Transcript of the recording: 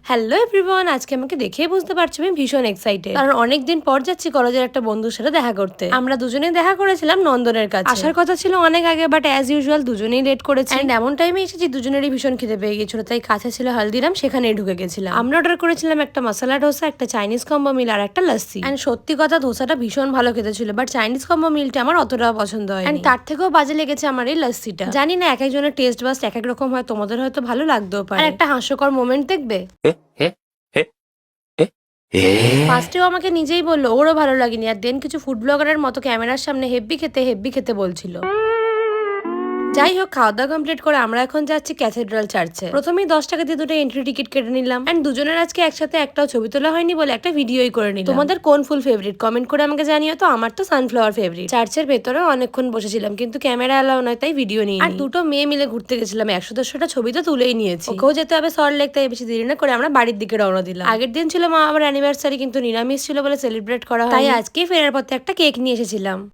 Hello everyone, আজকে আমাকে দেখেই বুঝতে পারছো আমি ভীষণ এক্সাইটেড, কারণ অনেকদিন পর যাচ্ছি কলেজের একটা বন্ধুর সাথে দেখা করতে। আমরা দুজনেই দেখা করেছিলাম নন্দনের কাছে। আসার কথা ছিল অনেক আগে, বাট অ্যাজ ইউজুয়াল দুজনেই লেট করেছি। এন্ড এমন টাইমে এসেছি দুজনেরই ভীষণ খিদে পেয়ে গেছিল, তাই কাছে ছিল হালদিরাম, সেখানেই ঢুকে গেছিলাম। আমরা অর্ডার করেছিলাম একটা মশলা ডোসা, একটা চাইনিজ কম্বো মিল আর একটা লস্যি। এন্ড সত্যি কথা ধোসাটা ভীষণ ভালো খেতে ছিল, বাট চাইনিজ কম্বো মিলটা আমার অতটাও পছন্দ হয়। এন্ড তার থেকেও বাজে লেগেছে আমার এই লস্যিটা। জানি না এক একজনের টেস্ট বাস এক এক রকম হয়, তোমাদের হয়তো ভালো লাগতেও পারে। আর একটা হাস্যকর মোমেন্ট দেখবে, ফার্স্টেও আমাকে নিজেই বললো ওরও ভালো লাগেনি, আর দেন কিছু ফুড ব্লগারের মতো ক্যামেরার সামনে হেব্বি খেতে বলছিল। যাই হোক, খাওয়া দাওয়া কমপ্লিট করে আমরা এখন যাচ্ছি ক্যাথেড্রাল চার্চে। প্রথমেই 10 টাকা দিয়ে দুটো এন্ট্রি টিকিট কেটে নিলাম। এন্ড দুজনের আজকে একসাথে একটাও ছবি তোলা হয়নি বলে একটা ভিডিওই করে নিলাম। তোমাদের কোন ফুল ফেভারিট কমেন্ট করে আমাকে জানিও তো। আমার তো সানফ্লাওয়ার ফেভারিট। চার্চের ভেতরে অনেকক্ষণ বসেছিলাম, কিন্তু ক্যামেরা অ্যালাউ নয়, তাই ভিডিও নিই। আর দুটো মেয়ে মিলে ঘুরতে গেছিলাম, 110টা ছবি তো তুলেই নিয়েছি। ওকেও যেতে হবে সল্ট লেক, তাই বেশি দেরি না করে আমরা বাড়ির দিকে রওনা দিলাম। আগের দিন ছিল মা আমার অ্যানিভার্সারি, কিন্তু নিরামিষ ছিল বলে সেলিব্রেট করা হয়, তাই আজকে ফেরার পথে একটা কেক নিয়ে এসেছিলাম।